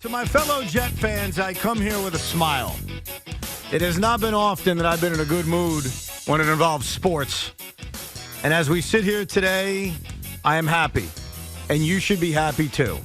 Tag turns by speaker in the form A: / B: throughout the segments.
A: To my fellow Jet fans, I come here with a smile. It has not been often that I've been in a good mood when it involves sports. And as we sit here today, I am happy. And you should be happy too.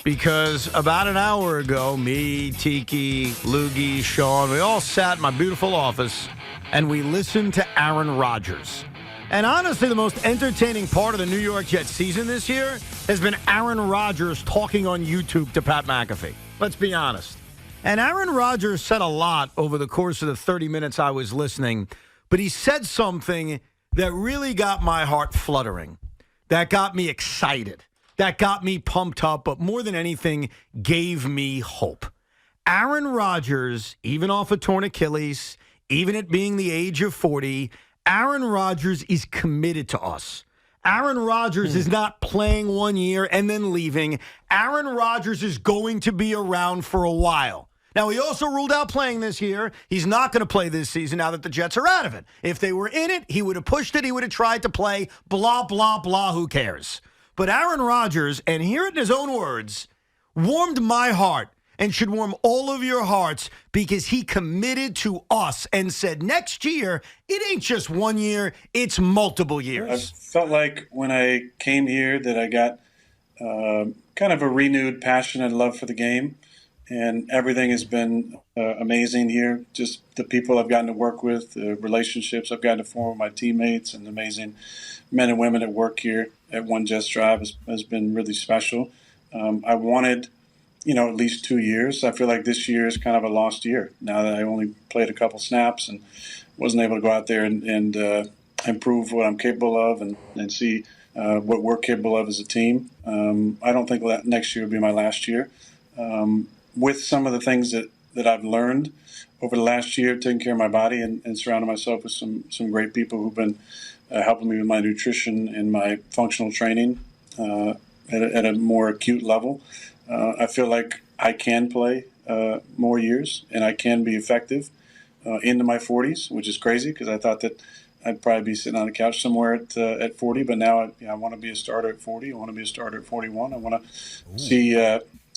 A: Because about an hour ago, me, Tiki, Loogie, Sean, we all sat in my beautiful office and we listened to Aaron Rodgers. And honestly, the most entertaining part of the New York Jets season this year has been Aaron Rodgers talking on YouTube to Pat McAfee. Let's be honest. And Aaron Rodgers said a lot over the course of the 30 minutes I was listening, but he said something that really got my heart fluttering, that got me excited, that got me pumped up, but more than anything, gave me hope. Aaron Rodgers, even off a torn Achilles, even at being the age of 40, Aaron Rodgers is committed to us. Aaron Rodgers is not playing 1 year and then leaving. Aaron Rodgers is going to be around for a while. Now, he also ruled out playing this year. He's not going to play this season now that the Jets are out of it. If they were in it, he would have pushed it. He would have tried to play. Blah, blah, blah. Who cares? But Aaron Rodgers, and hear it in his own words, warmed my heart and should warm all of your hearts because he committed to us and said next year, it ain't just 1 year, it's multiple years.
B: I felt like when I came here that I got kind of a renewed passion and love for the game, and everything has been amazing here. Just the people I've gotten to work with, the relationships I've gotten to form with my teammates, and the amazing men and women that work here at One Jets Drive has been really special. I wanted at least 2 years. I feel like this year is kind of a lost year now that I only played a couple snaps and wasn't able to go out there and improve what I'm capable of and see what we're capable of as a team. I don't think next year will be my last year. With some of the things that I've learned over the last year, taking care of my body and surrounding myself with some great people who've been helping me with my nutrition and my functional training at a more acute level. I feel like I can play more years and I can be effective into my 40s, which is crazy because I thought that I'd probably be sitting on a couch somewhere at 40. But now I want to be a starter at 40. I want to be a starter at 41. I want to see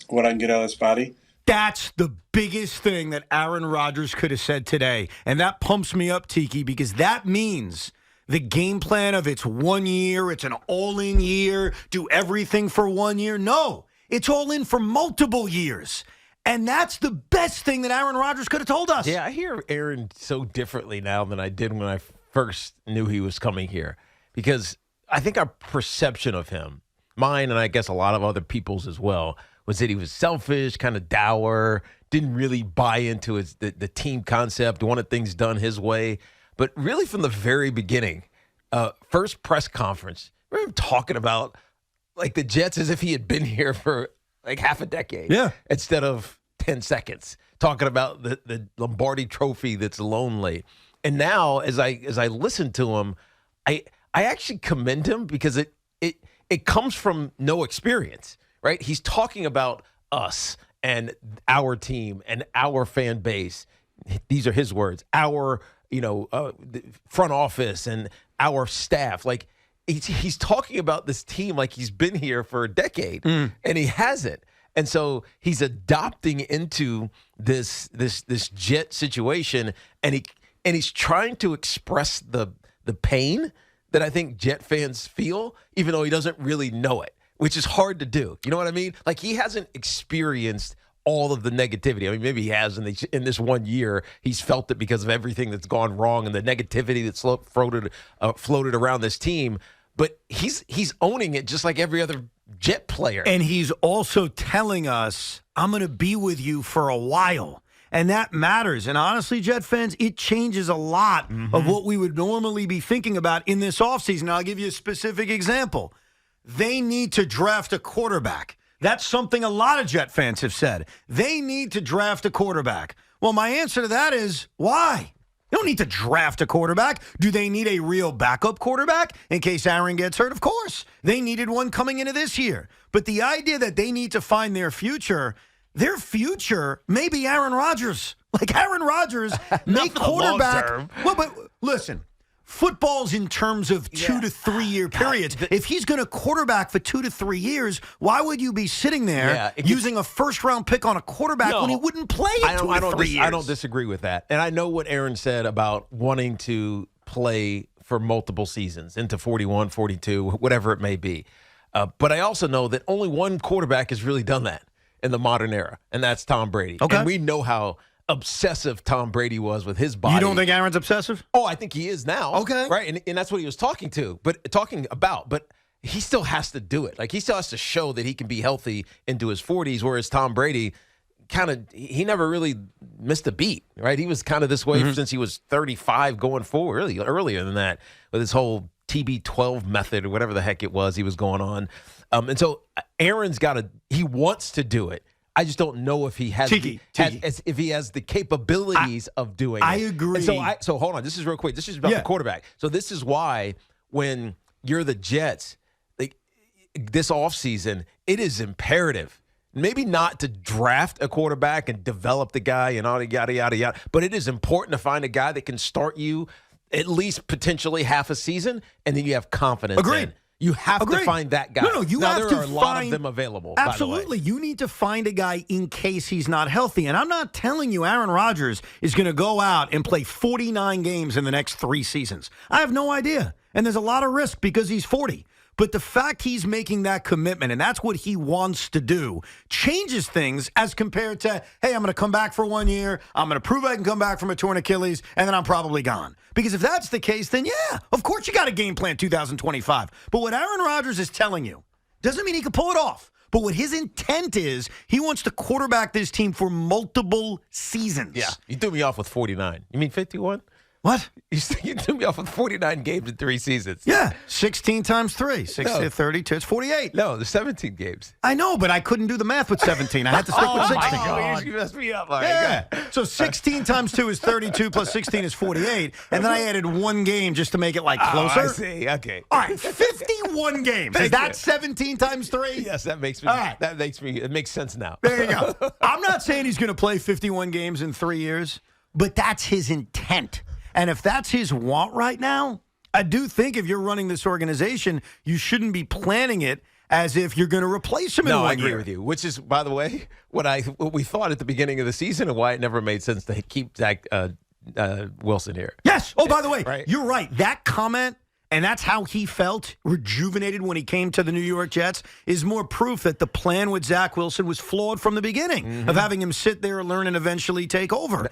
B: what I can get out of this body.
A: That's the biggest thing that Aaron Rodgers could have said today. And that pumps me up, Tiki, because that means the game plan of it's 1 year, it's an all-in year, do everything for 1 year. No. It's all in for multiple years. And that's the best thing that Aaron Rodgers could have told us.
C: Yeah, I hear Aaron so differently now than I did when I first knew he was coming here. Because I think our perception of him, mine and I guess a lot of other people's as well, was that he was selfish, kind of dour, didn't really buy into the team concept, wanted things done his way. But really from the very beginning, first press conference, we were talking about like the Jets as if he had been here for like half a decade.
A: Yeah.
C: Instead of 10 seconds. Talking about the Lombardi trophy that's lonely. And now as I listen to him, I actually commend him because it comes from no experience, right? He's talking about us and our team and our fan base. These are his words. Our, front office and our staff. Like, He's talking about this team like he's been here for a decade, and he hasn't. And so he's adopting into this Jet situation, and he's trying to express the pain that I think Jet fans feel, even though he doesn't really know it, which is hard to do. You know what I mean? Like he hasn't experienced all of the negativity. I mean, maybe he has in this 1 year. He's felt it because of everything that's gone wrong and the negativity that's floated around this team. But he's owning it just like every other Jet player.
A: And he's also telling us, I'm going to be with you for a while. And that matters. And honestly, Jet fans, it changes a lot of what we would normally be thinking about in this offseason. I'll give you a specific example. They need to draft a quarterback. That's something a lot of Jet fans have said. They need to draft a quarterback. Well, my answer to that is, why? You don't need to draft a quarterback. Do they need a real backup quarterback in case Aaron gets hurt? Of course. They needed one coming into this year. But the idea that they need to find their future may be Aaron Rodgers. Like Aaron Rodgers may quarterback. Well, but listen, football's in terms of 2 to 3 year periods. If he's going to quarterback for 2 to 3 years, why would you be sitting there using a first-round pick on a quarterback when he wouldn't play in 2 to 3 years?
C: I don't disagree with that. And I know what Aaron said about wanting to play for multiple seasons, into 41, 42, whatever it may be. But I also know that only one quarterback has really done that in the modern era, and that's Tom Brady.
A: Okay.
C: And we know how obsessive Tom Brady was with his body.
A: You don't think Aaron's obsessive?
C: Oh, I think he is now.
A: Okay.
C: Right, and that's what he was talking about. But he still has to do it. Like, he still has to show that he can be healthy into his 40s, whereas Tom Brady he never really missed a beat, right? He was kind of this way since he was 35 going forward, really earlier than that, with his whole TB12 method or whatever the heck it was he was going on. And so Aaron's he wants to do it. I just don't know if he has if he has the capabilities of doing it.
A: I agree.
C: And so hold on, this is real quick. This is about the quarterback. So this is why when you're the Jets, this offseason, it is imperative. Maybe not to draft a quarterback and develop the guy and all the yada, yada, yada, but it is important to find a guy that can start you at least potentially half a season, and then you have confidence.
A: Agreed.
C: You have to find that guy.
A: No, you have to find.
C: There are a lot of them available.
A: Absolutely.
C: By the way.
A: You need to find a guy in case he's not healthy. And I'm not telling you Aaron Rodgers is going to go out and play 49 games in the next 3 seasons. I have no idea. And there's a lot of risk because he's 40. But the fact he's making that commitment, and that's what he wants to do, changes things as compared to, hey, I'm going to come back for 1 year, I'm going to prove I can come back from a torn Achilles, and then I'm probably gone. Because if that's the case, then yeah, of course you got a game plan 2025. But what Aaron Rodgers is telling you doesn't mean he can pull it off. But what his intent is, he wants to quarterback this team for multiple seasons.
C: Yeah, you threw me off with 49. You mean 51?
A: What?
C: You threw me off with 49 games in 3 seasons.
A: Yeah, 16 times 3. 60, 32, it's 48.
C: No, there's 17 games.
A: I know, but I couldn't do the math with 17. I had to stick with 16.
C: Oh, my God. You messed me up. All right,
A: yeah. So 16 times 2 is 32 plus 16 is 48. And then I added 1 game just to make it like closer.
C: Oh, I see. Okay.
A: All right, 51 games. Is that 17 times 3?
C: Yes, that makes me.
A: All right.
C: It makes sense now.
A: There you go. I'm not saying he's going to play 51 games in 3 years, but that's his intent. And if that's his want right now, I do think if you're running this organization, you shouldn't be planning it as if you're going to replace him in 1 year.
C: No, I agree with you, which is, by the way, what we thought at the beginning of the season and why it never made sense to keep Zach Wilson here.
A: Yes. Oh, by the way,
C: right? You're
A: right. That comment, and that's how he felt rejuvenated when he came to the New York Jets, is more proof that the plan with Zach Wilson was flawed from the beginning of having him sit there, learn, and eventually take over.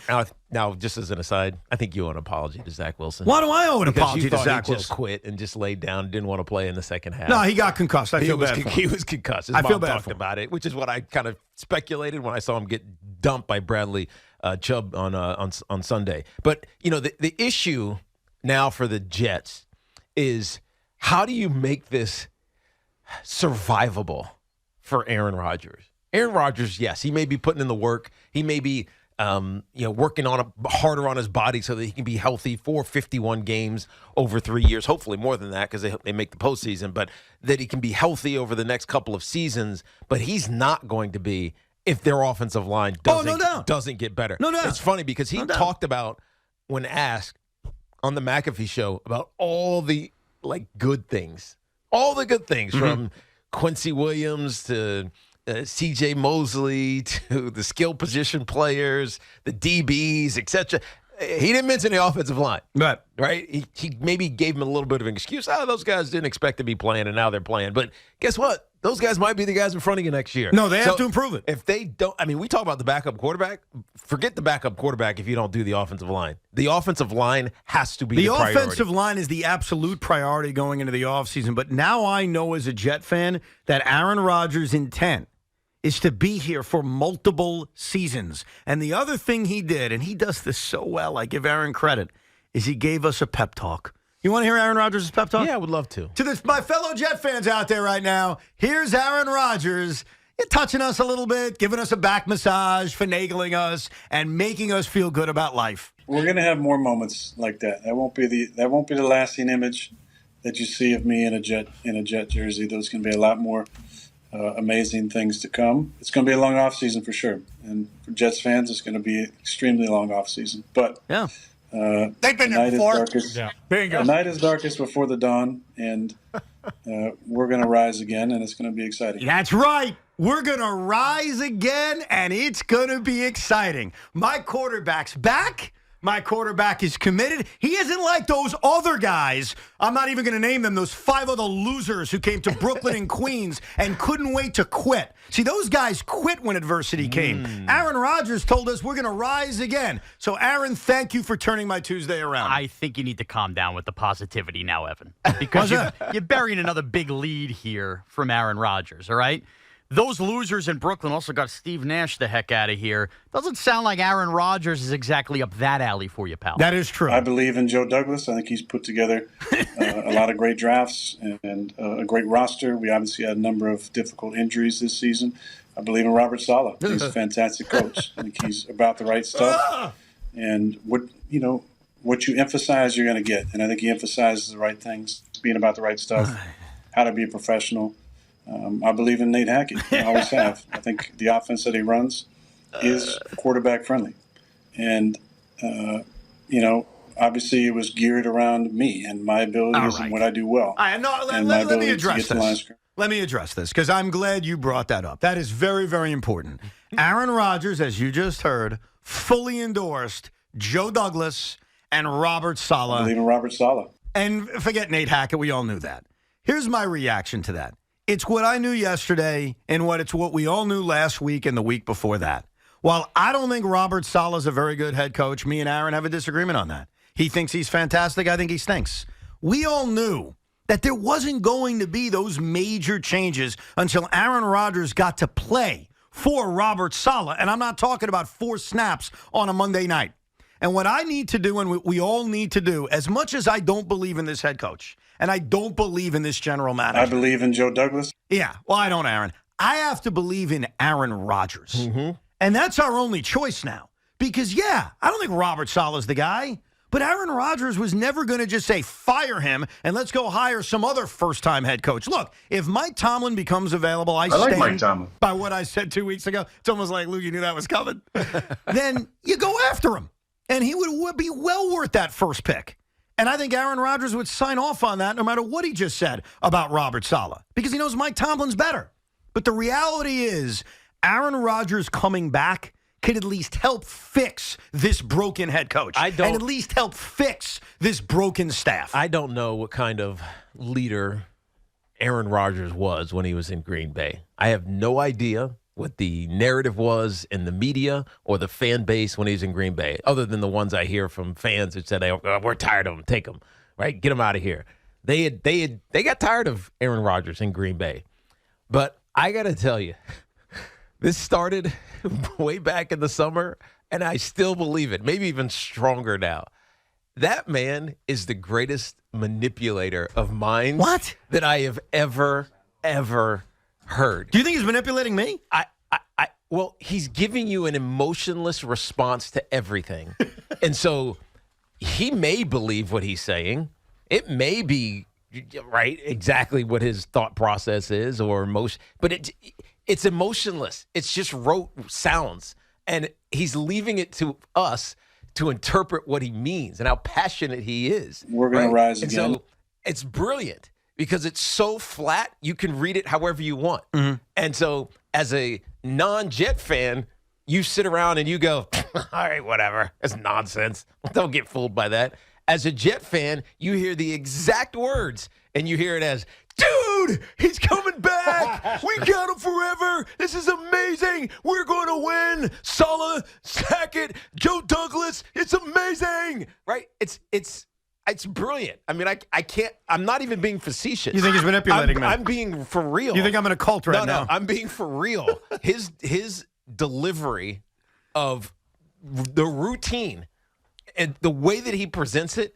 C: Now, just as an aside, I think you owe an apology to Zach Wilson.
A: Why do I owe an apology to Zach
C: Wilson?
A: Wilson?
C: Just quit and just laid down, didn't want to play in the second half.
A: No, he got concussed. I feel bad for him.
C: He was concussed. His mom talked about it, which is what I kind of speculated when I saw him get dumped by Bradley Chubb on Sunday. But, you know, the issue now for the Jets is, how do you make this survivable for Aaron Rodgers? Aaron Rodgers, yes, he may be putting in the work. He may be, working harder on his body so that he can be healthy for 51 games over 3 years. Hopefully more than that because they make the postseason. But that he can be healthy over the next couple of seasons. But he's not going to be if their offensive line doesn't get better.
A: No doubt.
C: It's funny because he talked about, when asked on the McAfee show, about all the good things. All the good things from Quincy Williams to C.J. Mosley to the skill position players, the DBs, etc. He didn't mention the offensive line. Right? He maybe gave him a little bit of an excuse. Those guys didn't expect to be playing, and now they're playing. But guess what? Those guys might be the guys in front of you next year.
A: No, they have to improve it.
C: If they don't, we talk about the backup quarterback. Forget the backup quarterback if you don't do the offensive line. The offensive line has to be the priority.
A: The offensive line is the absolute priority going into the offseason. But now I know as a Jet fan that Aaron Rodgers' intent is to be here for multiple seasons. And the other thing he did, and he does this so well, I give Aaron credit, is he gave us a pep talk. You want to hear Aaron Rodgers' pep talk?
C: Yeah, I would love to.
A: To my fellow Jet fans out there right now, here's Aaron Rodgers touching us a little bit, giving us a back massage, finagling us, and making us feel good about life.
B: We're going to have more moments like that. That won't be the lasting image that you see of me in a Jet jersey. There's going to be a lot more amazing things to come. It's going to be a long off season for sure, and for Jets fans, it's going to be an extremely long off season. But
A: yeah.
D: They've been there before.
B: The night is darkest before the dawn, and we're going to rise again, and it's going to be exciting.
A: That's right. We're going to rise again, and it's going to be exciting. My quarterback's back. My quarterback is committed. He isn't like those other guys. I'm not even going to name them, those 5 other losers who came to Brooklyn and Queens and couldn't wait to quit. See, those guys quit when adversity came. Aaron Rodgers told us we're going to rise again. So, Aaron, thank you for turning my Tuesday around.
E: I think you need to calm down with the positivity now, Evan, because you're burying another big lead here from Aaron Rodgers, all right? Those losers in Brooklyn also got Steve Nash the heck out of here. Doesn't sound like Aaron Rodgers is exactly up that alley for you, pal.
A: That is true.
B: I believe in Joe Douglas. I think he's put together a lot of great drafts and a great roster. We obviously had a number of difficult injuries this season. I believe in Robert Saleh. He's a fantastic coach. I think he's about the right stuff. And what you emphasize, you're going to get. And I think he emphasizes the right things, being about the right stuff, how to be a professional. I believe in Nate Hackett. I always have. I think the offense that he runs is quarterback friendly. And, obviously it was geared around me and my abilities and what I do well.
A: Let me address this. Let me address this because I'm glad you brought that up. That is very, very important. Aaron Rodgers, as you just heard, fully endorsed Joe Douglas and Robert Saleh.
B: I believe in Robert Saleh.
A: And forget Nate Hackett. We all knew that. Here's my reaction to that. It's what I knew yesterday and it's what we all knew last week and the week before that. While I don't think Robert Saleh is a very good head coach, me and Aaron have a disagreement on that. He thinks he's fantastic. I think he stinks. We all knew that there wasn't going to be those major changes until Aaron Rodgers got to play for Robert Saleh. And I'm not talking about 4 snaps on a Monday night. And what I need to do and what we all need to do, as much as I don't believe in this head coach, and I don't believe in this general manager.
B: I believe in Joe Douglas.
A: Yeah, well, I don't, Aaron. I have to believe in Aaron Rodgers. Mm-hmm. And that's our only choice now. Because, I don't think Robert Saleh's the guy. But Aaron Rodgers was never going to just say, fire him, and let's go hire some other first-time head coach. Look, if Mike Tomlin becomes available, I stand
B: Mike Tomlin.
A: By what I said 2 weeks ago. It's almost like, Luke, you knew that was coming. Then you go after him. And he would be well worth that first pick. And I think Aaron Rodgers would sign off on that no matter what he just said about Robert Saleh because he knows Mike Tomlin's better. But the reality is Aaron Rodgers coming back could at least help fix this broken head coach. And at least help fix this broken staff.
C: I don't know what kind of leader Aaron Rodgers was when he was in Green Bay. I have no idea what the narrative was in the media or the fan base when he was in Green Bay, other than the ones I hear from fans that said, we're tired of him, take him, right? Get him out of here. They got tired of Aaron Rodgers in Green Bay. But I got to tell you, this started way back in the summer, and I still believe it, maybe even stronger now. That man is the greatest manipulator of minds that I have ever heard.
A: Do you think he's manipulating me?
C: Well, he's giving you an emotionless response to everything. And so he may believe what he's saying. It may be right exactly what his thought process is or emotion, but it's emotionless. It's just rote sounds. And he's leaving it to us to interpret what he means and how passionate he is.
B: We're going to rise again.
C: And so it's brilliant. Because it's so flat, you can read it however you want. Mm-hmm. And so as a non-Jet fan, you sit around and you go, all right, whatever. It's nonsense. Don't get fooled by that. As a Jet fan, you hear the exact words, and you hear it as, dude, he's coming back. We got him forever. This is amazing. We're going to win. Saleh, Sackett, Joe Douglas. It's amazing. Right? It's brilliant. I mean, I can't. I'm not even being facetious.
A: You think he's manipulating me?
C: I'm being for real.
A: You think I'm in a cult right now?
C: No, I'm being for real. His delivery of the routine and the way that he presents it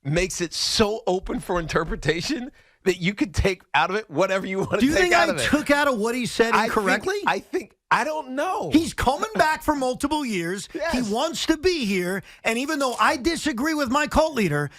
C: makes it so open for interpretation that you could take out of it whatever you want to take out of it.
A: Do you think I took out of what he said incorrectly?
C: I don't know.
A: He's coming back for multiple years.
C: Yes.
A: He wants to be here. And even though I disagree with my cult leader,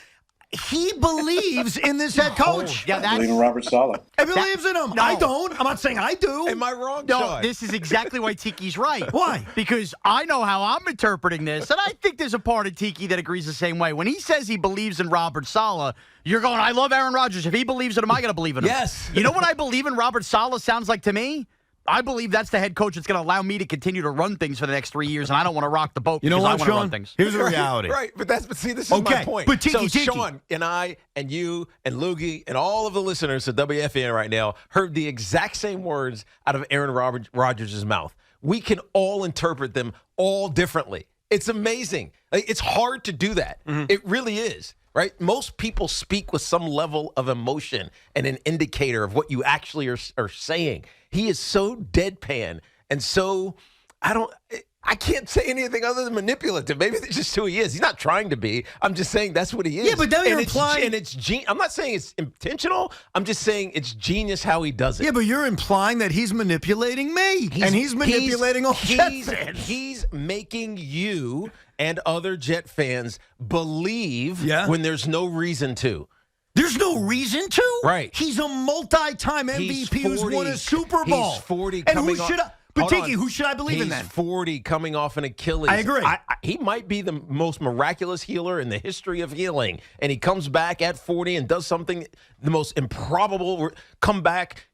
A: he believes in this head coach.
E: Yeah,
B: I believe in Robert Saleh.
A: He believes in him.
E: No.
A: I don't. I'm not saying I do.
C: Am I wrong,
E: No,
C: Sean?
E: this is exactly why Tiki's right.
A: Why?
E: Because I know how I'm interpreting this, and I think there's a part of Tiki that agrees the same way. When he says he believes in Robert Saleh, you're going, I love Aaron Rodgers. If he believes in him, I got to believe in him.
C: Yes.
E: You know what I believe in Robert Saleh sounds like to me? I believe that's the head coach that's going to allow me to continue to run things for the next 3 years, and I don't want to rock the boat
A: You know
E: because I
A: what,
E: want to
A: Sean?
E: run things.
A: Here's the reality.
C: Right, but see, this is
A: Okay,
C: my point.
A: but Tiki.
C: Sean and I and you and Loogie and all of the listeners to WFAN right now heard the exact same words out of Aaron Rodgers' mouth. We can all interpret them all differently. It's amazing. It's hard to do that. It really is. Right? Most people speak with some level of emotion and an indicator of what you actually are saying. He is so deadpan and so I can't say anything other than manipulative. Maybe that's just who he is. He's not trying to be. I'm just saying that's what he is.
A: Yeah, but then you're implying.
C: And it's I'm not saying it's intentional. I'm just saying it's genius how he does it.
A: Yeah, but you're implying that he's manipulating me. And he's manipulating all Jet fans.
C: He's making you and other Jet fans believe when there's no reason to.
A: There's no reason to.
C: Right.
A: He's a multi-time MVP who's won a Super Bowl.
C: He's 40
A: and
C: coming
A: who
C: off.
A: should I? But Tiki, who should I believe in then?
C: He's 40 coming off an Achilles.
A: I agree.
C: He might be the most miraculous healer in the history of healing. And he comes back at 40 and does something, the most improbable comeback.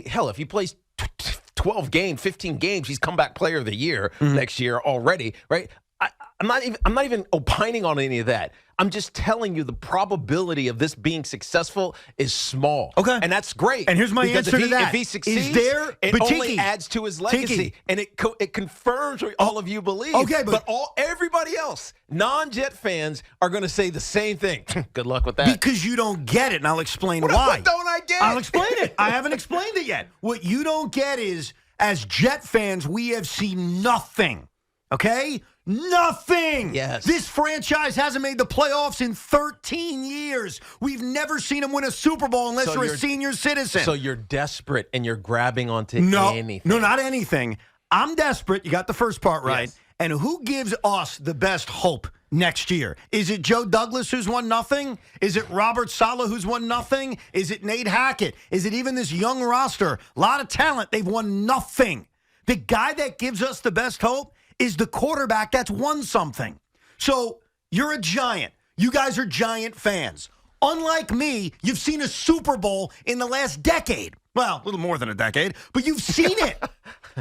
C: Hell, if he plays 12 games, 15 games, he's comeback player of the year next year already, right? I'm not even opining on any of that. I'm just telling you the probability of this being successful is small.
A: Okay.
C: And that's great.
A: And here's my answer to that.
C: If he succeeds,
A: but
C: only
A: Tiki,
C: adds to his legacy.
A: Tiki.
C: And it confirms what all of you believe.
A: Okay, but
C: everybody else, non-Jet fans, are going to say the same thing. Good luck with that.
A: Because you don't get it, and I'll explain why.
C: What don't I get?
A: I'll explain it. I haven't explained it yet. What you don't get is, as Jet fans, we have seen nothing. Okay? Nothing.
C: Yes.
A: This franchise hasn't made the playoffs in 13 years. We've never seen them win a Super Bowl unless you're a senior citizen.
C: So you're desperate and you're grabbing onto anything.
A: No, not anything. I'm desperate. You got the first part right.
C: Yes.
A: And who gives us the best hope next year? Is it Joe Douglas who's won nothing? Is it Robert Saleh who's won nothing? Is it Nate Hackett? Is it even this young roster? A lot of talent. They've won nothing. The guy that gives us the best hope is the quarterback that's won something. So you're a Giant. You guys are Giant fans. Unlike me, you've seen a Super Bowl in the last decade. Well, a little more than a decade, but you've seen it.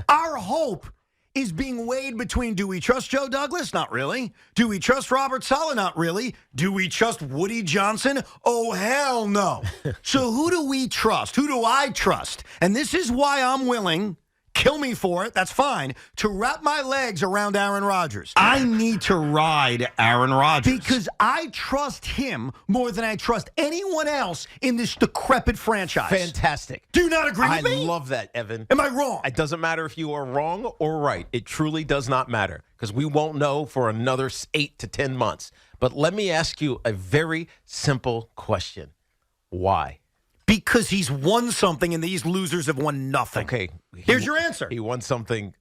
A: Our hope is being weighed between, do we trust Joe Douglas? Not really. Do we trust Robert Saleh? Not really. Do we trust Woody Johnson? Oh, hell no. So who do we trust? Who do I trust? And this is why I'm willing, kill me for it, that's fine, to wrap my legs around Aaron Rodgers. I need to ride Aaron Rodgers. Because I trust him more than I trust anyone else in this decrepit franchise.
C: Fantastic.
A: Do you not agree with me?
C: I love that, Evan.
A: Am I wrong?
C: It doesn't matter if you are wrong or right. It truly does not matter because we won't know for another 8 to 10 months. But let me ask you a very simple question. Why?
A: Because he's won something and these losers have won nothing.
C: Okay.
A: Here's your answer.
C: He won something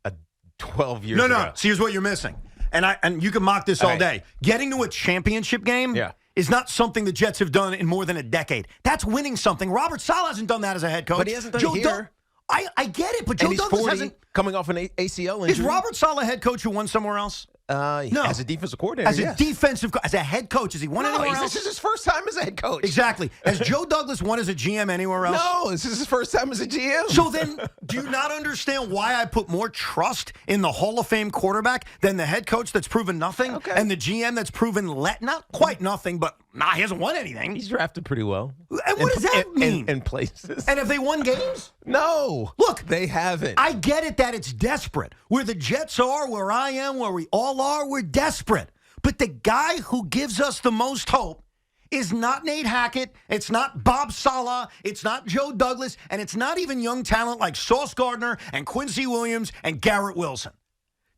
C: 12 years ago.
A: No. See, here's what you're missing. And you can mock this all day. Getting to a championship game is not something the Jets have done in more than a decade. That's winning something. Robert Saleh hasn't done that as a head coach.
C: But he hasn't done it here.
A: I get it, but Joe Douglas
C: 40,
A: hasn't.
C: Coming off an ACL injury.
A: Is Robert Saleh a head coach who won somewhere else?
C: No. As a defensive coordinator,
A: as a head coach, has he won anywhere else?
C: This is his first time as a head coach.
A: Exactly. Has Joe Douglas won as a GM anywhere else?
C: No, this is his first time as a GM.
A: So then, do you not understand why I put more trust in the Hall of Fame quarterback than the head coach that's proven nothing and the GM that's proven not quite nothing, but he hasn't won anything?
C: He's drafted pretty well.
A: And what does that mean?
C: In places.
A: And have they won games?
C: No.
A: Look,
C: they haven't.
A: I get it that it's desperate. Where the Jets are, where I am, where we all are, we're desperate. But the guy who gives us the most hope is not Nate Hackett. It's not Bob Saleh. It's not Joe Douglas. And it's not even young talent like Sauce Gardner and Quincy Williams and Garrett Wilson.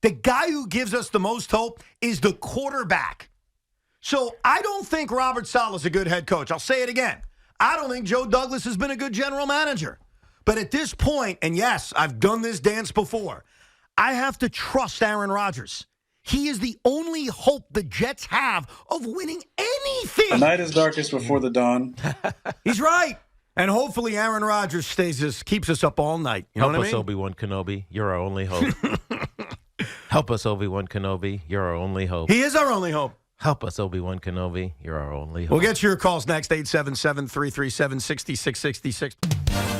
A: The guy who gives us the most hope is the quarterback. So I don't think Robert Saleh is a good head coach. I'll say it again. I don't think Joe Douglas has been a good general manager. But at this point, and yes, I've done this dance before, I have to trust Aaron Rodgers. He is the only hope the Jets have of winning anything.
B: The night is darkest before the dawn.
A: He's right. And hopefully Aaron Rodgers keeps us up all night. You know
C: Help
A: what I
C: us,
A: mean?
C: Obi-Wan Kenobi. You're our only hope. Help us, Obi-Wan Kenobi. You're our only hope.
A: He is our only hope.
C: Help us, Obi-Wan Kenobi. You're our only hope.
A: We'll get to your calls next, 877-337-6666.